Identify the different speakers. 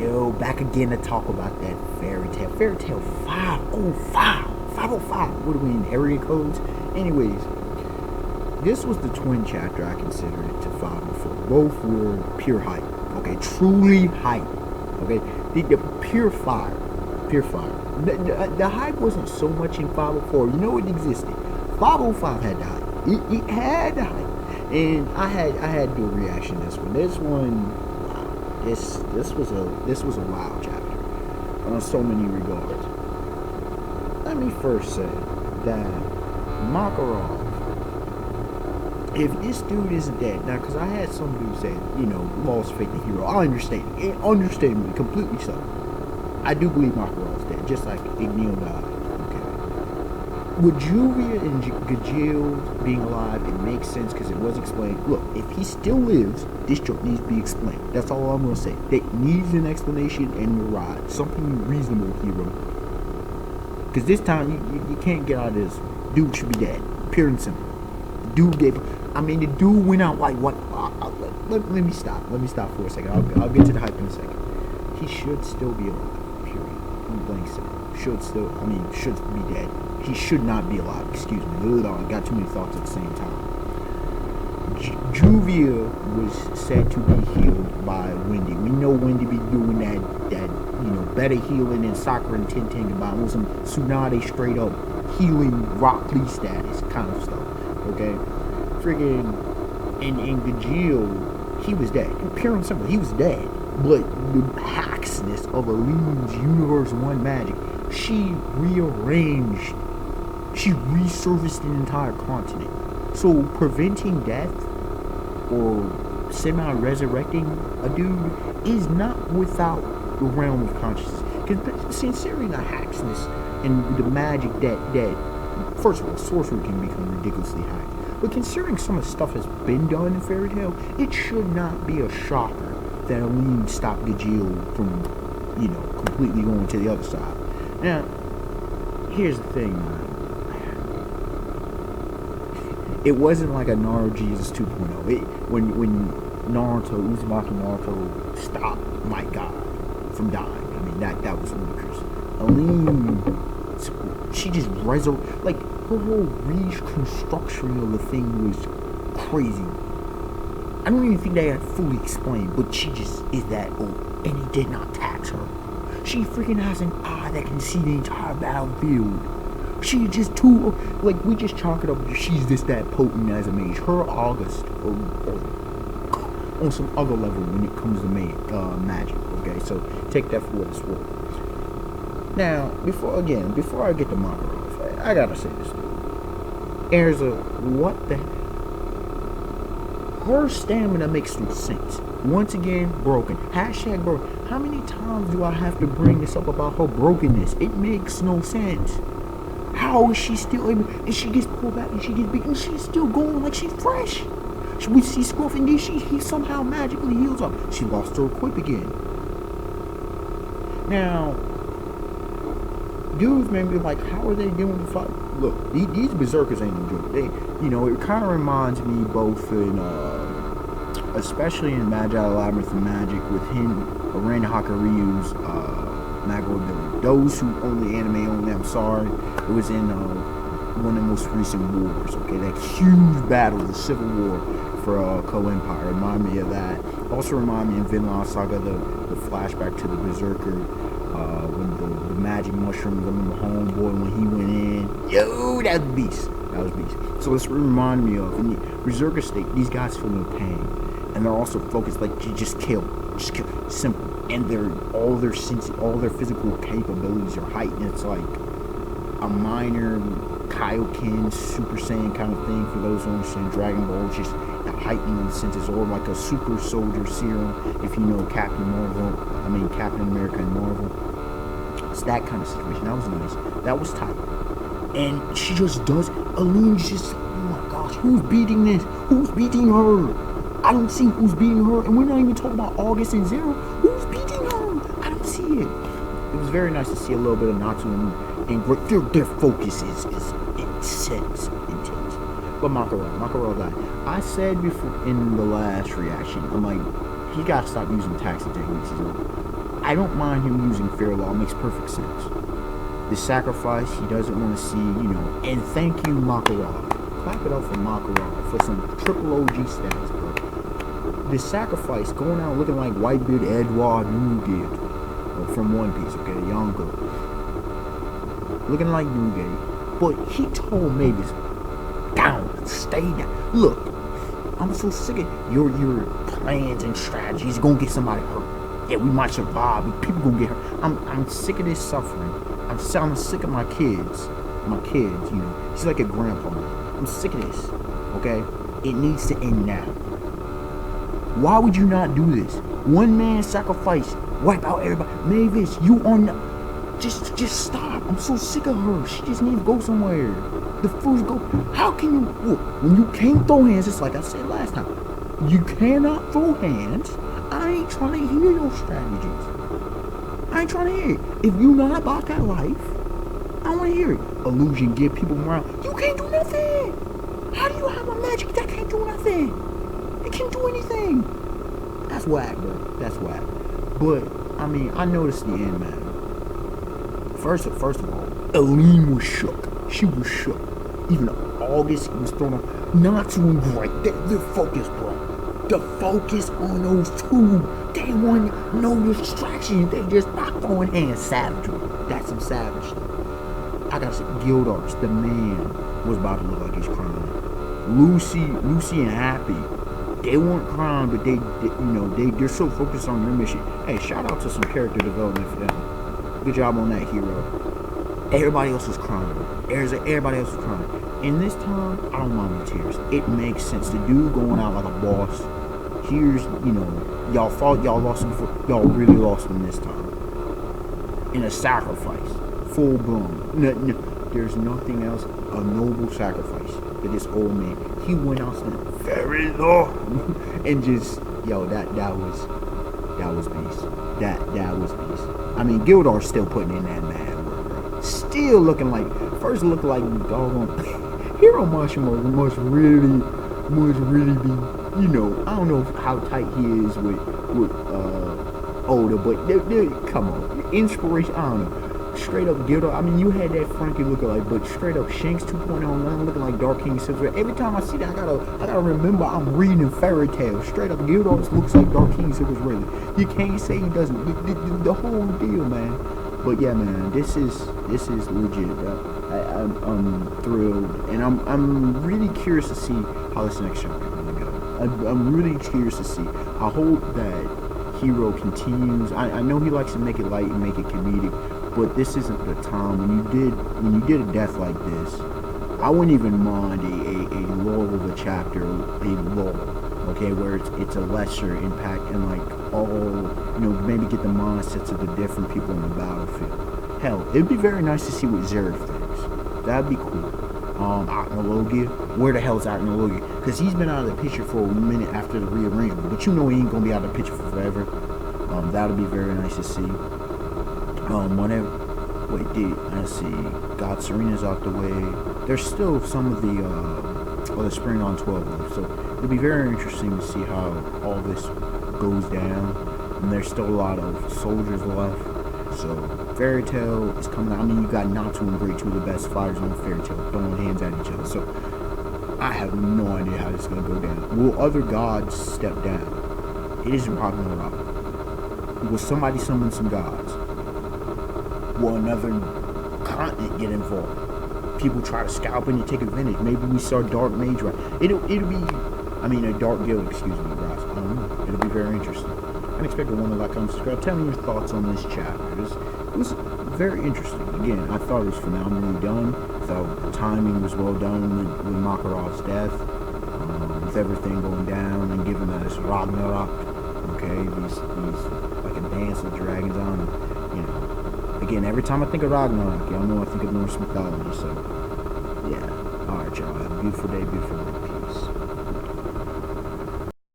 Speaker 1: Yo, back again to talk about that fairy tale. Fairy tale 505. 505. What are we in? Area codes? Anyways, this was the twin chapter I considered it to 504. Both were pure hype. Okay, truly hype. Okay, the pure fire. Pure fire. The hype wasn't so much in 504. You know it existed. 505 had the hype. It had the hype. And I had to do a reaction to this one. This one, wow. This was a wild chapter on so many regards. Let me first say that Makarov, if this dude isn't dead, now, because I had some dude say, lost faith in the hero. I understand. Understand me completely so. I do believe Makarov's dead, just like Igneel died. With Juvia and Gajeel being alive, it makes sense because it was explained. Look, if he still lives, this joke needs to be explained. That's all I'm going to say. It needs an explanation and a ride. Something reasonable, hero. Because this time, you can't get out of this. Dude should be dead. Pure and simple. The dude went out like what? Let me stop. Let me stop for a second. I'll get to the hype in a second. He should still be alive. Period. I'm blank simple. Should be dead. He should not be alive. Excuse me. I got too many thoughts at the same time. Juvia was said to be healed by Wendy. We know Wendy be doing that better healing than Sakura and Tintin about on some Tsunade straight up healing Rock Lee status kind of stuff. Okay? Friggin' and Gajeel, he was dead. Pure and simple, he was dead. But the hacksness of Aleen's Universe 1 magic, she rearranged, she resurfaced an entire continent. So preventing death or semi-resurrecting a dude is not without the realm of consciousness. Because considering the hacksness and the magic that first of all, sorcery can become ridiculously hacked. But considering some of the stuff that's been done in Fairy Tail, it should not be a shocker that Aleen stopped Gajeel from, completely going to the other side. Now, here's the thing, man. It wasn't like a Naruto Jesus 2.0. When Naruto, Uzumaki Naruto stopped my god from dying. I mean, that was ludicrous. Aleen, she just like, her whole reconstruction of the thing was crazy. I don't even think they had fully explained, but she just is that old, and it did not tax her. She freaking has an eye that can see the entire battlefield. She just we just chalk it up, she's just that potent as a mage. Her August, on some other level when it comes to magic, okay? So take that for what it's worth. Now, before I get to Makarov, I gotta say this, dude. Erza, what the heck? Her stamina makes no sense. Once again, broken. Hashtag broken. How many times do I have to bring this up about her brokenness? It makes no sense. How is she still able? And she gets pulled back and she gets beat and she's still going like she's fresh. We see Scruff and he somehow magically heals up. She lost her equip again. Now, dudes may be like, how are they doing the fight? Look, these berserkers ain't no joke. It kind of reminds me both in, especially in Magi Labyrinth of Magic with him, Ren Hakuryu's Mago ability. Those who own the anime only, I'm sorry, it was in one of the most recent wars. Okay, that huge battle, the Civil War for Co-Empire, remind me of that. Also remind me of Vinland Saga, the flashback to the berserker. When the magic mushrooms, I remember Homeboy when he went in. Yo, that was beast. So this remind me of, in the Berserker state, these guys feel no pain. And they're also focused, like, you just kill. Simple. And all their physical capabilities are heightened. It's like a minor Kaioken, Super Saiyan kind of thing for those who understand Dragon Ball. It's just a heightening in the senses, or like a super soldier serum, if you know Captain America and Marvel. It's that kind of situation. That was nice. That was tight. And she just does. Aleen's just, oh my gosh, who's beating this? Who's beating her? I don't see who's beating her. And we're not even talking about August and Zero. Who's beating her? I don't see it. It was very nice to see a little bit of Natsu and their focus is intense. But Makarov died. I said before in the last reaction, I'm like, he gotta stop using taxi techniques. I don't mind him using fair law. It makes perfect sense. The sacrifice he doesn't want to see, and thank you, Makarov. Clap it up for Makarov for some triple OG stats, bro. The sacrifice going out looking like Whitebeard Edward Newgate from One Piece, okay, Yonko. Looking like Newgate. But he told Mavis, down, stay down. Look, I'm so sick of your plans and strategies. Gonna get somebody hurt. Yeah, we might survive, but people gonna get hurt. I'm sick of this suffering. I'm sick of my kids. She's like a grandpa. I'm sick of this, okay? It needs to end now. Why would you not do this? One man sacrifice, wipe out everybody. Mavis, you on just stop. I'm so sick of her. She just needs to go somewhere. The fools go. How can you, look, when you can't throw hands, it's like I said last time. You cannot throw hands. I ain't trying to hear your strategies. I ain't trying to hear it. If you not about that life, I don't want to hear it. Illusion, get people around. You can't do nothing. How do you have a magic that can't do nothing? It can't do anything. That's whack, bro. That's whack. But, I mean, I noticed the end, man. First of all, Eileen was shook. She was shook. Even August was thrown off. Not doing great. They're focused, bro. The focus on those two. They want no distraction. They just not throwing hands. Savagery. That's some savage stuff. I gotta say, Gildarts, the man, was about to look like he's crying. Lucy and Happy, they weren't crying, but they're so focused on their mission. Hey, shout out to some character development for them. Good job on that, hero. Everybody else was crying. Everybody else was crying. And this time, I don't mind the tears. It makes sense. The dude going out like a boss. Here's, y'all thought y'all lost him before. Y'all really lost him this time. In a sacrifice. Full blown. No, there's nothing else. A noble sacrifice for this old man. He went out very low and just, that was beast. That was beast. I mean, Gildar's still putting in that mad work, bro. Still looking like, first looked like doggone Hiro Mashima must really be, I don't know how tight he is with Oda, but come on, inspiration, I don't know. Straight up Gildar, I mean, you had that Frankie looking like, but straight up Shanks 2.0 looking like Dark King Silver. Every time I see that, I gotta remember I'm reading fairy tales. Straight up Gildar looks like Dark King Silver's really. You can't say he doesn't. The whole deal, man. But yeah, man, this is legit. I'm thrilled, and I'm really curious to see how this next chapter is gonna go. I'm really curious to see. I hope that Hiro continues. I know he likes to make it light and make it comedic, but this isn't the time. When you did a death like this, I wouldn't even mind a lull of a chapter, a lull, okay, where it's a lesser impact and like all, maybe get the mindsets of the different people in the battlefield. Hell, it'd be very nice to see what Zeref thinks. That'd be cool. Acnologia, where the hell is Acnologia? Because he's been out of the picture for a minute after the rearrangement, but he ain't gonna be out of the picture for forever. That'll be very nice to see. Let's see, God Serena's out the way. There's still some of the Spring on 12 left, so it'll be very interesting to see how all this goes down. And there's still a lot of soldiers left, so Fairy Tail is coming out. I mean, you got Natsu and Great, two of the best fighters on Fairy Tail, throwing hands at each other, so I have no idea how this is going to go down. Will other gods step down? It is Ragnarok. Will somebody summon some gods? Will another continent get involved? People try to scalp in and take advantage. Maybe we saw Dark Mage, right? It'll be, a Dark Guild, excuse me, guys. I don't know. It'll be very interesting. Unexpected one to like, comment, subscribe. Tell me your thoughts on this chapter. It was very interesting. Again, I thought it was phenomenally done. I thought the timing was well done with Makarov's death, with everything going down, and given that it's Ragnarok, okay, these like a dance of dragons on, Again, every time I think of Ragnarok, y'all know I think of Norse mythology, so, yeah. Alright, y'all. Have a beautiful day, beautiful day.